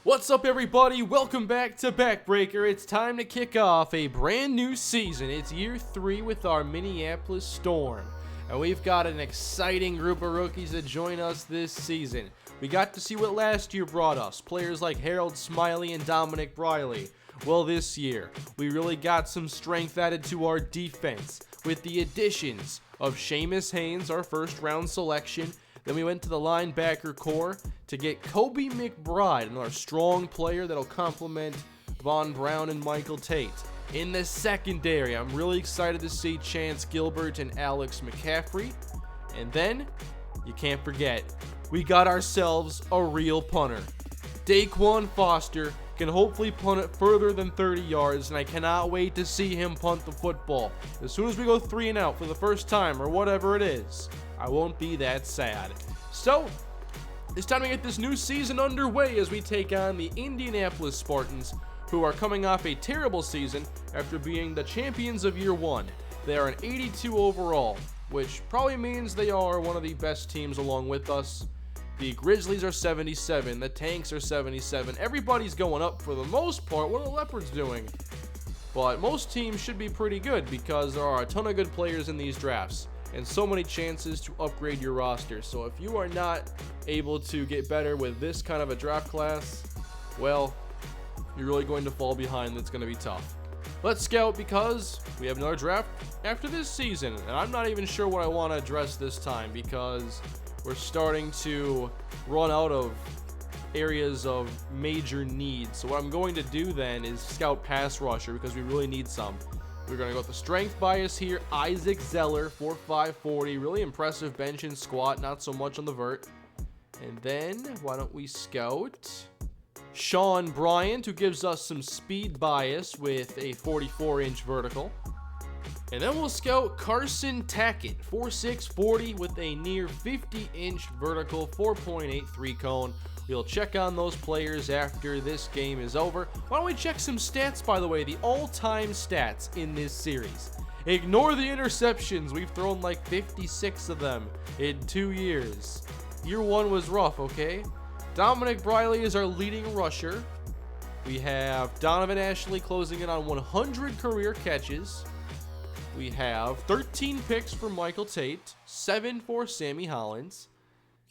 What's up, everybody? Welcome back to Backbreaker. It's time to kick off a brand new season. It's year 3 with our Minneapolis Storm. And we've got an exciting group of rookies that join us this season. We got to see what last year brought us. Players like Harold Smiley and Dominic Briley. Well, this year, we really got some strength added to our defense with the additions of Seamus Haynes, our first round selection. Then we went to the linebacker core to get Kobe McBride, another strong player that'll complement Von Brown and Michael Tate. In the secondary, I'm really excited to see Chance Gilbert and Alex McCaffrey. And then, you can't forget, we got ourselves a real punter. Daquan Foster can hopefully punt it further than 30 yards, and I cannot wait to see him punt the football. As soon as we go 3 and out for the first time, or whatever it is, I won't be that sad. So, it's time to get this new season underway as we take on the Indianapolis Spartans, who are coming off a terrible season after being the champions of year 1. They are an 82 overall, which probably means they are one of the best teams along with us. The Grizzlies are 77, the Tanks are 77. Everybody's going up for the most part. What are the Leopards doing? But most teams should be pretty good because there are a ton of good players in these drafts and so many chances to upgrade your roster. So if you are not able to get better with this kind of a draft class, well, you're really going to fall behind. That's going to be tough. Let's scout because we have another draft after this season, and I'm not even sure what I want to address this time because we're starting to run out of areas of major need. So what I'm going to do then is scout pass rusher because we really need some. We're going to go with the strength bias here. Isaac Zeller, 4'5", 40. Really impressive bench and squat, not so much on the vert. And then, why don't we scout Sean Bryant, who gives us some speed bias with a 44-inch vertical. And then we'll scout Carson Tackett, 4'6", 40 with a near 50-inch vertical, 4.83 cone. We'll check on those players after this game is over. Why don't we check some stats, by the way, the all-time stats in this series. Ignore the interceptions. We've thrown like 56 of them in 2 years. Year 1 was rough, okay? Dominic Briley is our leading rusher. We have Donovan Ashley closing in on 100 career catches. We have 13 picks for Michael Tate, 7 for Sammy Hollins.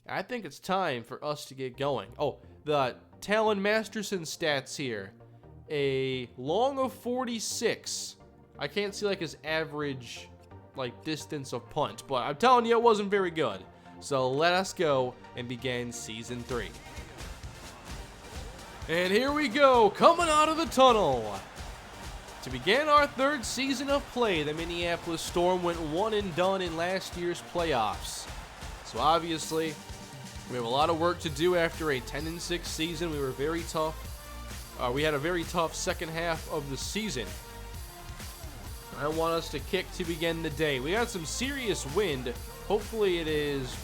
I think it's time for us to get going. Oh, the Talon Masterson stats here. A long of 46. I can't see like his average distance of punt, but I'm telling you it wasn't very good. So let us go and begin season 3. And here we go, coming out of the tunnel. To begin our 3rd season of play, the Minneapolis Storm went 1 and done in last year's playoffs. So obviously, we have a lot of work to do after a 10-6 season. We were very tough. We had a very tough second half of the season. I want us to kick to begin the day. We got some serious wind. Hopefully it is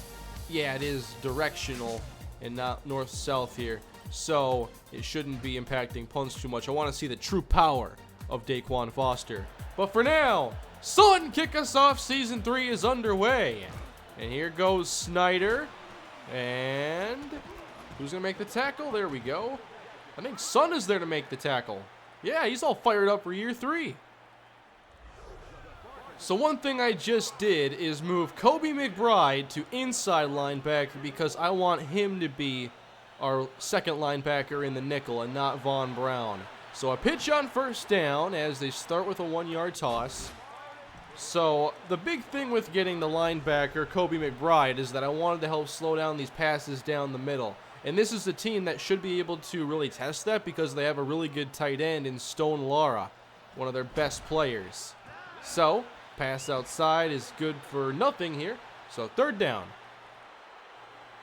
directional and not north-south here. So it shouldn't be impacting punts too much. I want to see the true power of Daquan Foster. But for now, Sun, kick us off. Season 3 is underway. And here goes Snyder. And who's going to make the tackle? There we go. I think Sun is there to make the tackle. Yeah, he's all fired up for year 3. So one thing I just did is move Kobe McBride to inside linebacker because I want him to be our second linebacker in the nickel and not Von Brown. So a pitch on first down as they start with a 1-yard toss. So the big thing with getting the linebacker, Kobe McBride, is that I wanted to help slow down these passes down the middle. And this is a team that should be able to really test that because they have a really good tight end in Stone Lara, one of their best players. So, pass outside is good for nothing here. So 3rd down.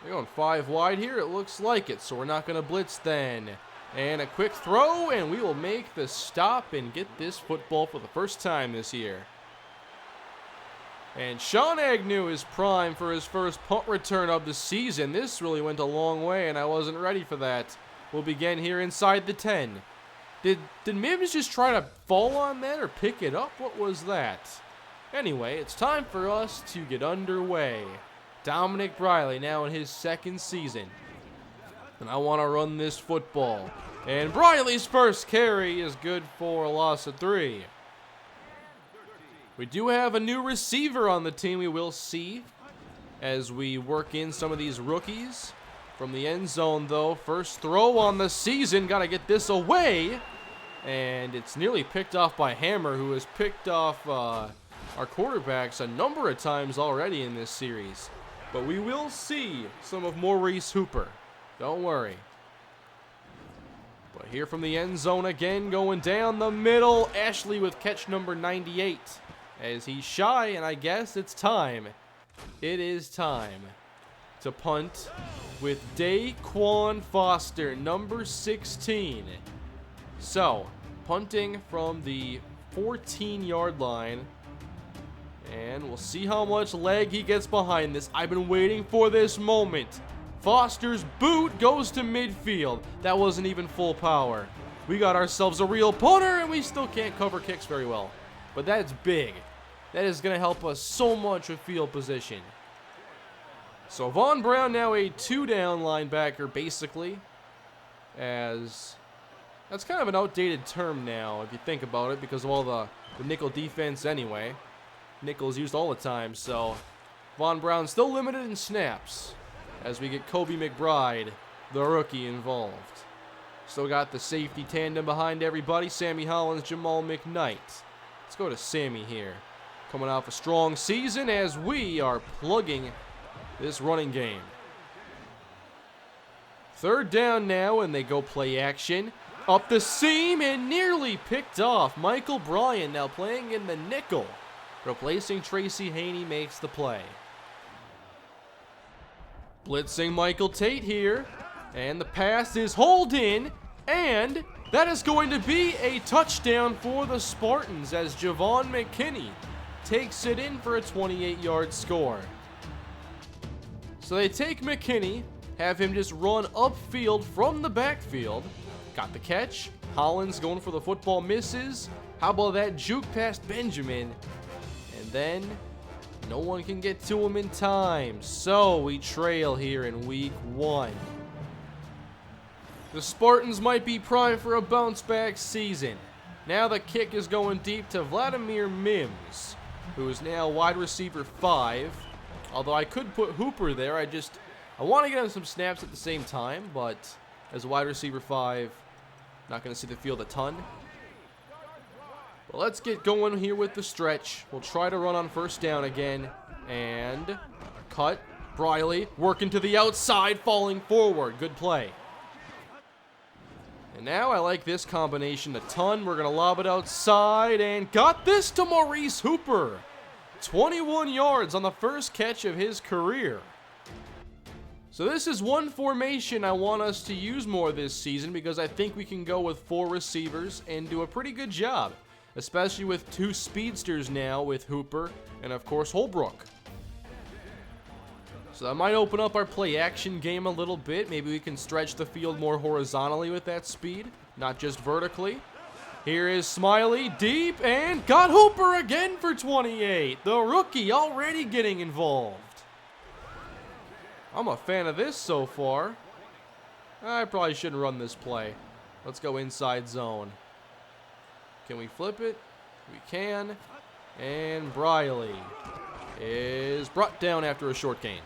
We're going 5 wide here. It looks like it. So we're not going to blitz then. And a quick throw, and we will make the stop and get this football for the first time this year. And Sean Agnew is primed for his first punt return of the season. This really went a long way, and I wasn't ready for that. We'll begin here inside the 10. Did Mims just try to fall on that or pick it up? What was that? Anyway, it's time for us to get underway. Dominic Briley now in his 2nd season. And I want to run this football. And Briley's first carry is good for a loss of 3. We do have a new receiver on the team we will see as we work in some of these rookies. From the end zone, though, first throw on the season. Got to get this away. And it's nearly picked off by Hammer, who has picked off our quarterbacks a number of times already in this series. But we will see some of Maurice Hooper. Don't worry. But here from the end zone again, going down the middle. Ashley with catch number 98. As he's shy, and I guess it's time. It is time to punt with Daquan Foster, number 16. So, punting from the 14-yard line. And we'll see how much leg he gets behind this. I've been waiting for this moment. Foster's boot goes to midfield. That wasn't even full power. We got ourselves a real punter, and we still can't cover kicks very well. But that's big. That is going to help us so much with field position. So Von Brown now a 2-down linebacker, basically. As that's kind of an outdated term now, if you think about it, because of all the nickel defense anyway. Nickel's used all the time, so Von Brown still limited in snaps as we get Kobe McBride, the rookie, involved. Still got the safety tandem behind everybody, Sammy Hollins, Jamal McKnight. Let's go to Sammy here. Coming off a strong season as we are plugging this running game. 3rd down now, and they go play action. Up the seam and nearly picked off. Michael Bryan now playing in the nickel. Replacing Tracy Haney makes the play. Blitzing Michael Tate here. And the pass is hauled in. And that is going to be a touchdown for the Spartans as Javon McKinney takes it in for a 28-yard score. So they take McKinney, have him just run upfield from the backfield. Got the catch. Hollins going for the football, misses. How about that juke past Benjamin? And then no one can get to him in time. So we trail here in week 1. The Spartans might be primed for a bounce-back season. Now the kick is going deep to Vladimir Mims, who is now wide receiver 5. Although I could put Hooper there. I want to get him some snaps at the same time, but as a wide receiver 5, not going to see the field a ton. But let's get going here with the stretch. We'll try to run on 1st down again. And cut. Briley working to the outside, falling forward. Good play. And now I like this combination a ton. We're going to lob it outside and got this to Maurice Hooper. 21 yards on the first catch of his career. So this is one formation I want us to use more this season because I think we can go with 4 receivers and do a pretty good job, especially with 2 speedsters now with Hooper and, of course, Holbrook. So that might open up our play-action game a little bit. Maybe we can stretch the field more horizontally with that speed, not just vertically. Here is Smiley, deep, and got Hooper again for 28. The rookie already getting involved. I'm a fan of this so far. I probably shouldn't run this play. Let's go inside zone. Can we flip it? We can. And Briley is brought down after a short gain.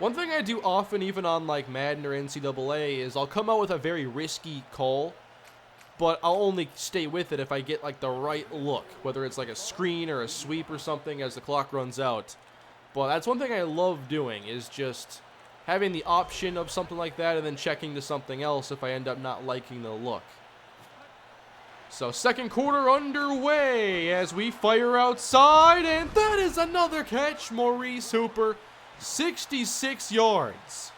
One thing I do often, even on like Madden or NCAA, is I'll come out with a very risky call, but I'll only stay with it if I get like the right look, whether it's like a screen or a sweep or something as the clock runs out. But that's one thing I love doing, is just having the option of something like that and then checking to something else if I end up not liking the look. So 2nd quarter underway as we fire outside, and that is another catch. Maurice Hooper, 66 yards.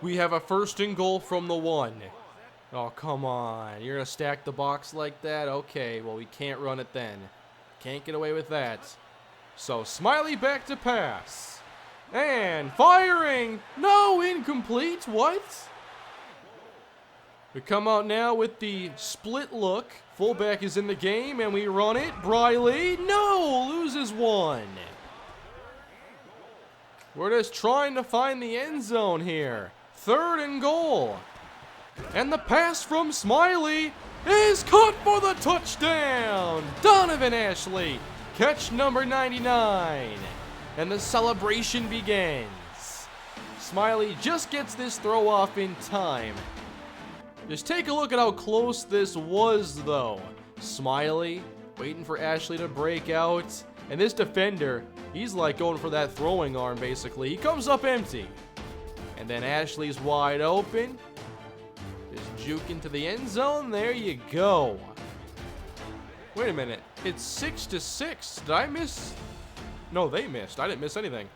We have a 1st and goal from the 1. Oh, come on. You're going to stack the box like that? Okay, well, we can't run it then. Can't get away with that. So Smiley back to pass. And firing. No, incomplete. What? We come out now with the split look. Fullback is in the game, and we run it. Briley, no, loses 1. We're just trying to find the end zone here. 3rd and goal. And the pass from Smiley is caught for the touchdown. Donovan Ashley, catch number 99. And the celebration begins. Smiley just gets this throw off in time. Just take a look at how close this was, though. Smiley waiting for Ashley to break out. And this defender, he's like going for that throwing arm, basically. He comes up empty. And then Ashley's wide open. Just juke into the end zone. There you go. Wait a minute. It's 6-6. Did I miss? No, they missed. I didn't miss anything.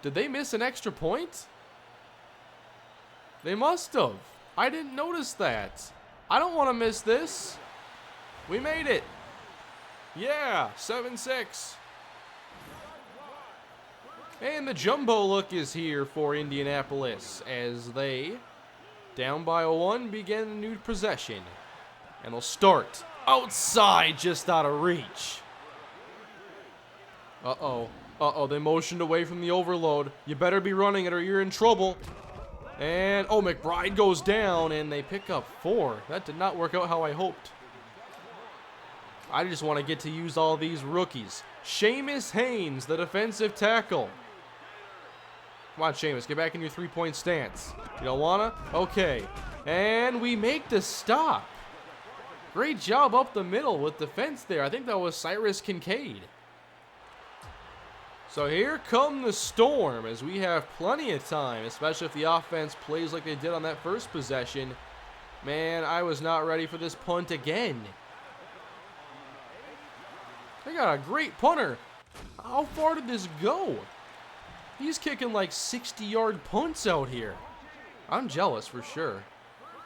Did they miss an extra point? They must have. I didn't notice that. I don't want to miss this. We made it. Yeah, 7-6. And the jumbo look is here for Indianapolis as they, down by 1, begin a new possession. And they'll start outside, just out of reach. Uh-oh. Uh-oh, they motioned away from the overload. You better be running it or you're in trouble. And, oh, McBride goes down, and they pick up 4. That did not work out how I hoped. I just want to get to use all these rookies. Seamus Haynes, the defensive tackle. Come on, Seamus, get back in your three-point stance. You don't want to? Okay. And we make the stop. Great job up the middle with defense there. I think that was Cyrus Kincaid. So here come the Storm as we have plenty of time, especially if the offense plays like they did on that first possession. Man, I was not ready for this punt again. They got a great punter. How far did this go? He's kicking like 60-yard punts out here. I'm jealous for sure.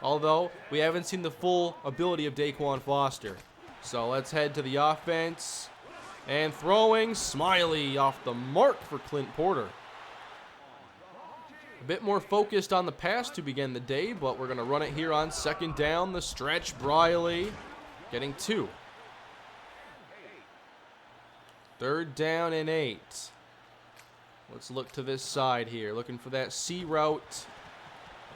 Although, we haven't seen the full ability of Daquan Foster. So let's head to the offense. And throwing, Smiley off the mark for Clint Porter. A bit more focused on the pass to begin the day, but we're going to run it here on 2nd down. The stretch, Briley getting 2. 3rd down and 8. Let's look to this side here, looking for that C route.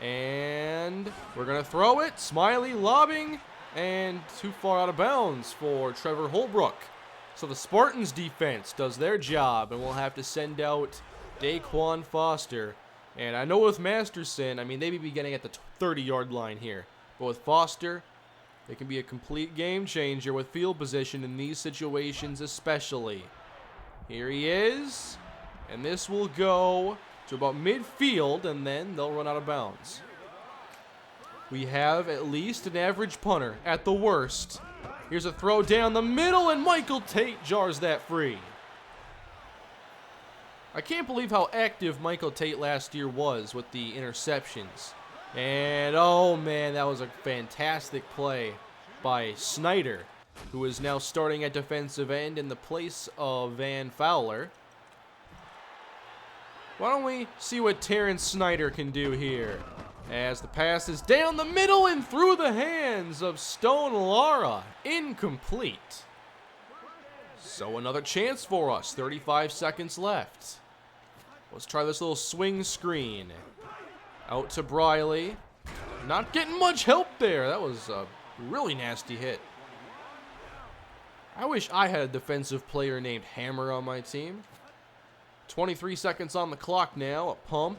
And we're going to throw it. Smiley lobbing, and too far out of bounds for Trevor Holbrook. So the Spartans defense does their job, and we'll have to send out Daquan Foster. And I know with Masterson, I mean, they may be getting at the 30-yard line here. But with Foster, they can be a complete game changer with field position in these situations especially. Here he is, and this will go to about midfield, and then they'll run out of bounds. We have at least an average punter at the worst. Here's a throw down the middle, and Michael Tate jars that free. I can't believe how active Michael Tate last year was with the interceptions. And, oh man, that was a fantastic play by Snyder, who is now starting at defensive end in the place of Van Fowler. Why don't we see what Terrence Snyder can do here? As the pass is down the middle and through the hands of Stone Lara. Incomplete. So another chance for us. 35 seconds left. Let's try this little swing screen. Out to Briley. Not getting much help there. That was a really nasty hit. I wish I had a defensive player named Hammer on my team. 23 seconds on the clock now. A pump.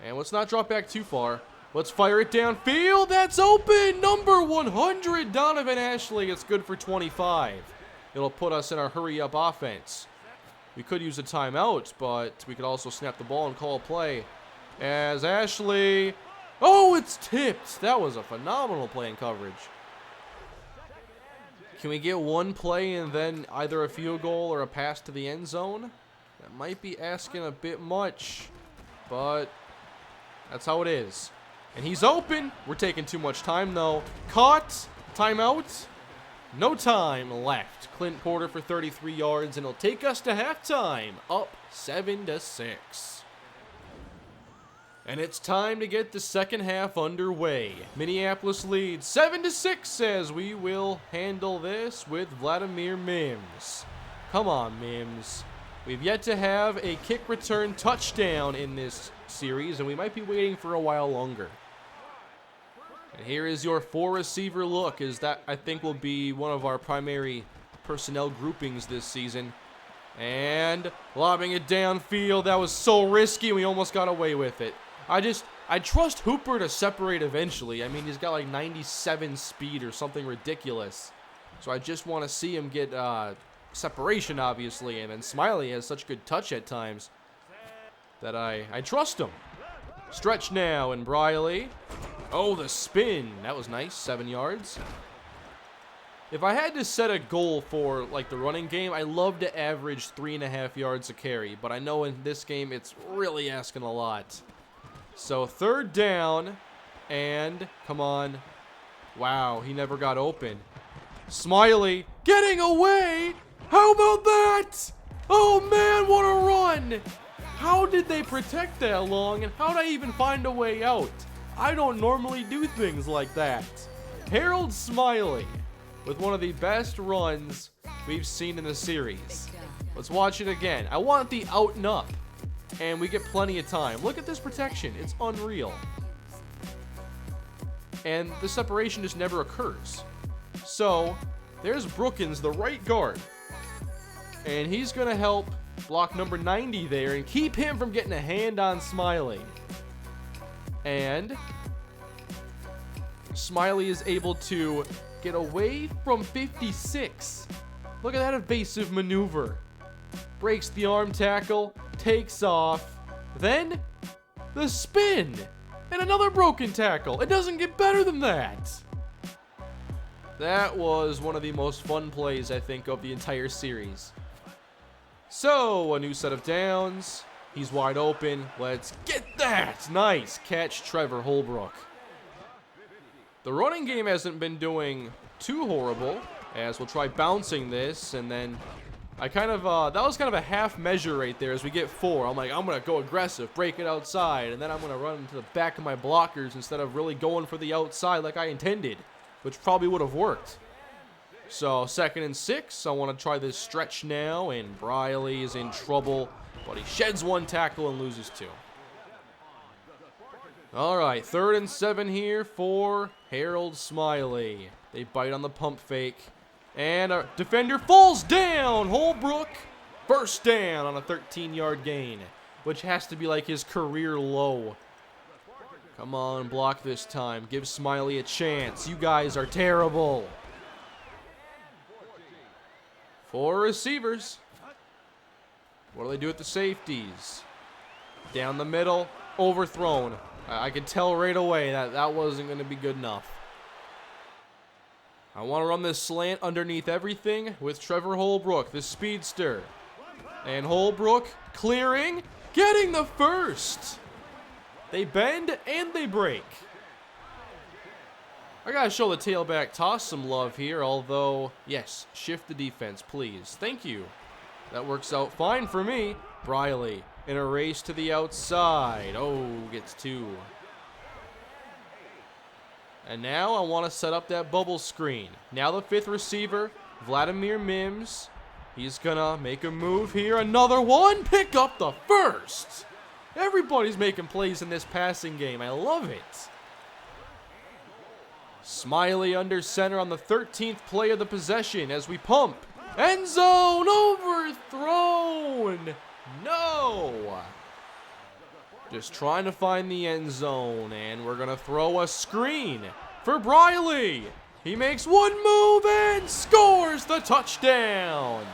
And let's not drop back too far. Let's fire it downfield. That's open. Number 100, Donovan Ashley. It's good for 25. It'll put us in our hurry-up offense. We could use a timeout, but we could also snap the ball and call a play. As Ashley... Oh, it's tipped. That was a phenomenal play in coverage. Can we get one play and then either a field goal or a pass to the end zone? That might be asking a bit much, but... that's how it is. And he's open. We're taking too much time, though. Caught. Timeout. No time left. Clint Porter for 33 yards, and it'll take us to halftime. Up 7-6. And it's time to get the second half underway. Minneapolis leads 7-6 as we will handle this with Vladimir Mims. Come on, Mims. We've yet to have a kick return touchdown in this series, and we might be waiting for a while longer. And here is your 4-receiver look, as that I think will be one of our primary personnel groupings this season. And lobbing it downfield. That was so risky, we almost got away with it. I trust Hooper to separate eventually. I mean, he's got like 97 speed or something ridiculous. So I just want to see him get separation, obviously. And then Smiley has such good touch at times that I trust him. Stretch now, and Briley. Oh, the spin. That was nice. 7 yards. If I had to set a goal for like the running game, I love to average 3.5 yards a carry. But I know in this game, it's really asking a lot. So 3rd down, and come on. Wow, he never got open. Smiley getting away. How about that? Oh man, what a run. How did they protect that long, and how did I even find a way out? I don't normally do things like that. Harold Smiley with one of the best runs we've seen in the series. Let's watch it again. I want the out and up, and we get plenty of time. Look at this protection. It's unreal. And the separation just never occurs. So there's Brookins, the right guard. And he's going to help block number 90 there and keep him from getting a hand on Smiley. And Smiley is able to get away from 56. Look at that evasive maneuver. Breaks the arm tackle, takes off. Then the spin and another broken tackle. It doesn't get better than that. That was one of the most fun plays, I think, of the entire series. So, a new set of downs. He's wide open. Let's get that. Nice catch, Trevor Holbrook. The running game hasn't been doing too horrible, as we'll try bouncing this, and then I kind of, that was kind of a half measure right there as we get 4. I'm like, I'm going to go aggressive, break it outside, and then I'm going to run into the back of my blockers instead of really going for the outside like I intended, which probably would have worked. So 2nd and 6, I want to try this stretch now, and Briley is in trouble, but he sheds 1 tackle and loses 2. All right, 3rd and 7 here for Harold Smiley. They bite on the pump fake, and our defender falls down. Holbrook, 1st down on a 13-yard gain, which has to be like his career low. Come on, block this time. Give Smiley a chance. You guys are terrible. 4 receivers. What do they do with the safeties? Down the middle, overthrown. I could tell right away that that wasn't going to be good enough. I want to run this slant underneath everything with Trevor Holbrook, the speedster. And Holbrook clearing, getting the 1st. They bend and they break. I got to show the tailback toss some love here, although, yes, shift the defense, please. Thank you. That works out fine for me. Briley in a race to the outside. Oh, gets 2. And now I want to set up that bubble screen. Now the 5th receiver, Vladimir Mims. He's going to make a move here. Another one. Pick up the 1st. Everybody's making plays in this passing game. I love it. Smiley under center on the 13th play of the possession as we pump. End zone overthrown. No. Just trying to find the end zone, and we're going to throw a screen for Briley. He makes 1 move and scores the touchdown.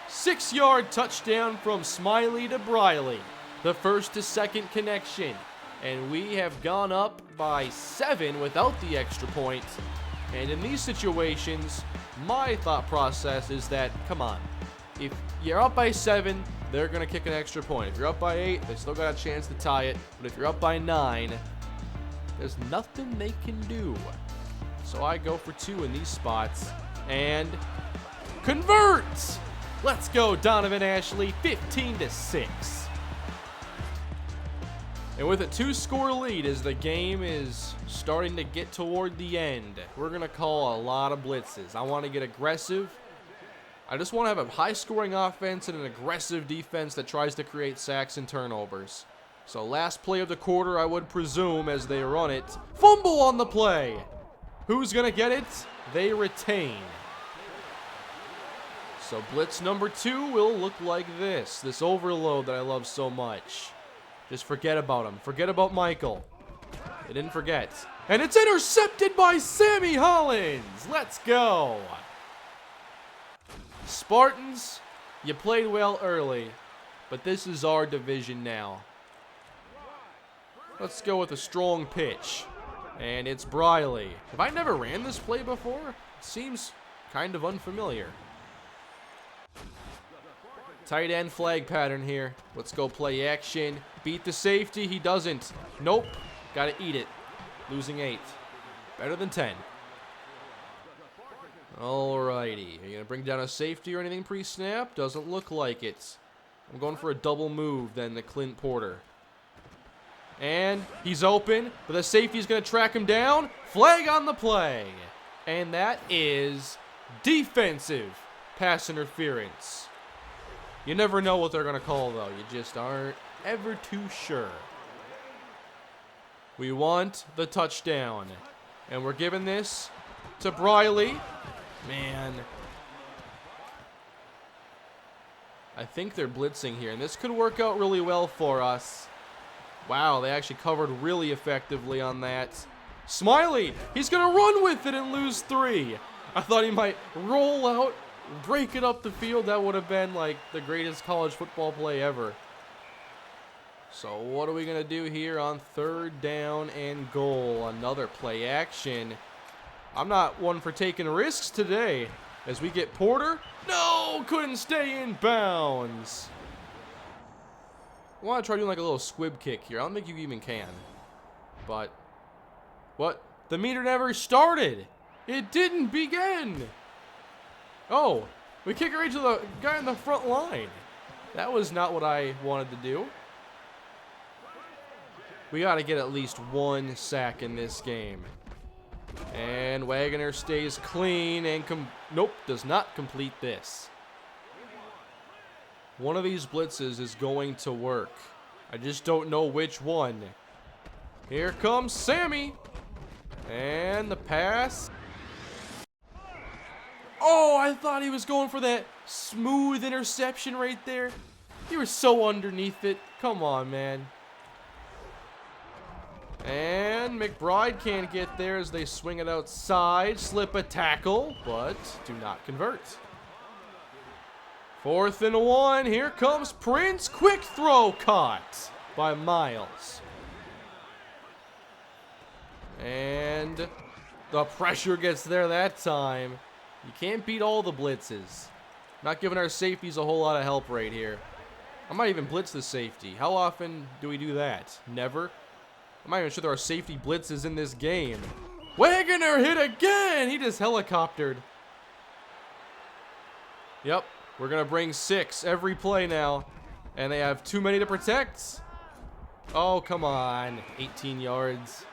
6-yard touchdown from Smiley to Briley. The 1st to 2nd connection. And we have gone up by 7 without the extra point. And in these situations, my thought process is that, come on, if you're up by 7, they're going to kick an extra point. If you're up by 8, they still got a chance to tie it. But if you're up by 9, there's nothing they can do. So I go for 2 in these spots. And convert! Let's go, Donovan Ashley, 15-6. And with a 2-score lead as the game is starting to get toward the end, we're going to call a lot of blitzes. I want to get aggressive I just want to have a high-scoring offense and an aggressive defense that tries to create sacks and turnovers. So last play of the quarter, I would presume, as they run it. Fumble on the play. Who's going to get it? They retain. So blitz number 2 will look like this. This overload that I love so much. Just forget about him. Forget about Michael. They didn't forget. And it's intercepted by Sammy Hollins. Let's go. Spartans, you played well early, but this is our division now. Let's go with a strong pitch. And it's Briley. Have I never ran this play before? It seems kind of unfamiliar. Tight end flag pattern here. Let's go play action. Beat the safety. He doesn't. Nope. Gotta eat it. Losing 8. Better than 10. Alrighty. Are you gonna bring down a safety or anything pre-snap? Doesn't look like it. I'm going for a double move then to Clint Porter. And he's open, but the safety's gonna track him down. Flag on the play. And that is defensive pass interference. You never know what they're going to call, though. You just aren't ever too sure. We want the touchdown. And we're giving this to Briley. Man. I think they're blitzing here, and this could work out really well for us. Wow, they actually covered really effectively on that. Smiley, he's going to run with it and lose 3. I thought he might roll out, break it up the field. That would have been like the greatest college football play ever. So what are we going to do here on 3rd down and goal? Another play action. I'm not one for taking risks today. As we get Porter. No, couldn't stay in bounds. I want to try doing like a little squib kick here. I don't think you even can. But, what? The meter never started. It didn't begin. Oh, we kick it right to the guy in the front line. That was not what I wanted to do. We got to get at least 1 sack in this game. And Wagner stays clean and nope, does not complete this. One of these blitzes is going to work. I just don't know which one. Here comes Sammy. And the pass. Oh, I thought he was going for that smooth interception right there. You were so underneath it. Come on, man. And McBride can't get there as they swing it outside. Slip a tackle, but do not convert. 4th and 1. Here comes Prince. Quick throw caught by Miles. And the pressure gets there that time. You can't beat all the blitzes. Not giving our safeties a whole lot of help right here. I might even blitz the safety. How often do we do that? Never. I'm not even sure there are safety blitzes in this game. Wagner hit again! He just helicoptered. Yep, we're going to bring 6 every play now. And they have too many to protect. Oh, come on. 18 yards.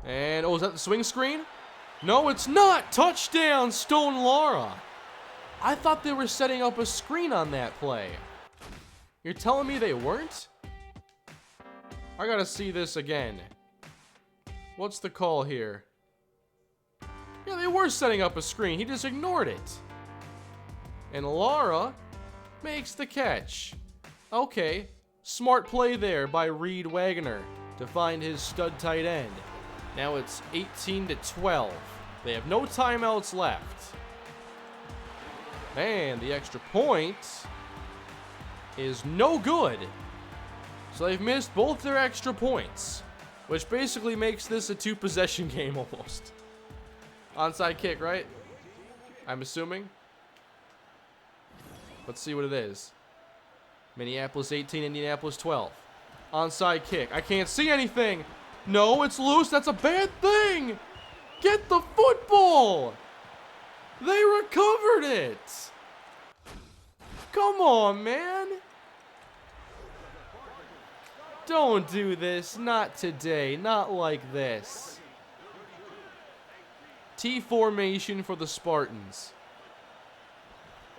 And, oh, is that the swing screen? No, it's not. Touchdown, Stone Lara. I thought they were setting up a screen on that play. You're telling me they weren't? I gotta see this again. What's the call here? Yeah, they were setting up a screen. He just ignored it. And Lara makes the catch. Okay. Smart play there by Reed Wagner to find his stud tight end. Now it's 18-12. They have no timeouts left. And the extra point is no good. So they've missed both their extra points, which basically makes this a 2-possession game almost. Onside kick, right? I'm assuming. Let's see what it is. Minneapolis 18, Indianapolis 12. Onside kick. I can't see anything. No, it's loose. That's a bad thing. Get the football. They recovered it. Come on, man. Don't do this. Not today. Not like this. T formation for the Spartans.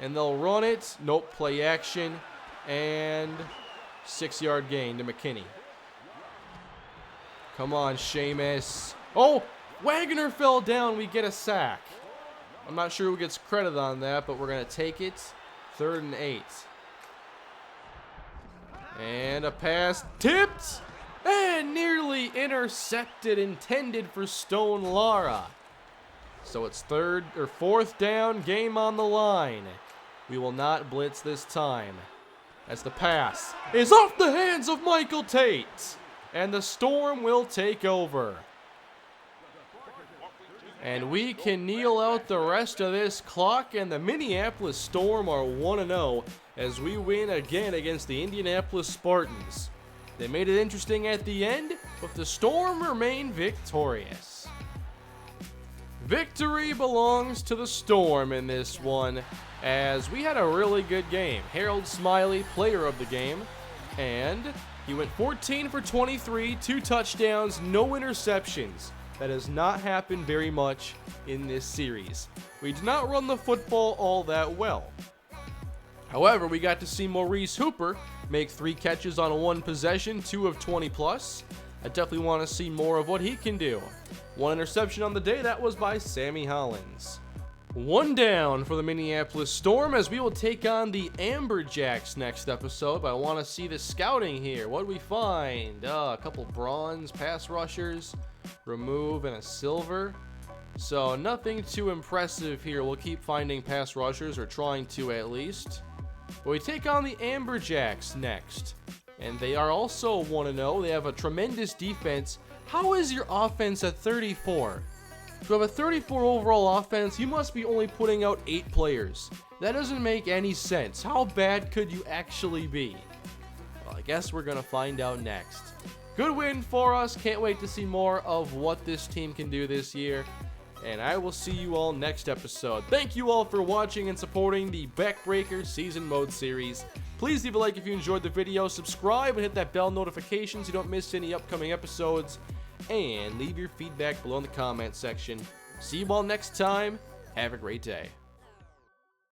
And they'll run it. Nope, play action. And 6-yard gain to McKinney. Come on, Sheamus. Oh, Wagner fell down. We get a sack. I'm not sure who gets credit on that, but we're going to take it. 3rd and 8. And a pass tipped and nearly intercepted, intended for Stone Lara. So it's 4th down, game on the line. We will not blitz this time. As the pass is off the hands of Michael Tate. And the Storm will take over. And we can kneel out the rest of this clock, and the Minneapolis Storm are 1-0 as we win again against the Indianapolis Spartans. They made it interesting at the end, but the Storm remain victorious. Victory belongs to the Storm in this one, as we had a really good game. Harold Smiley, player of the game, and he went 14 for 23, 2 touchdowns, no interceptions. That has not happened very much in this series. We did not run the football all that well. However, we got to see Maurice Hooper make 3 catches on 1 possession, 2 of 20 plus. I definitely want to see more of what he can do. 1 interception on the day, that was by Sammy Hollins. 1 down for the Minneapolis Storm as we will take on the Amberjacks next episode. But I want to see the scouting here. What do we find? A couple bronze pass rushers, remove, and a silver. So nothing too impressive here. We'll keep finding pass rushers, or trying to at least. But we take on the Amberjacks next. And they are also 1-0. They have a tremendous defense. How is your offense at 34? If you have a 34 overall offense, you must be only putting out 8 players. That doesn't make any sense. How bad could you actually be? Well, I guess we're going to find out next. Good win for us. Can't wait to see more of what this team can do this year. And I will see you all next episode. Thank you all for watching and supporting the Backbreaker Season Mode series. Please leave a like if you enjoyed the video, subscribe, and hit that bell notification so you don't miss any upcoming episodes. And leave your feedback below in the comment section. See you all next time. Have a great day.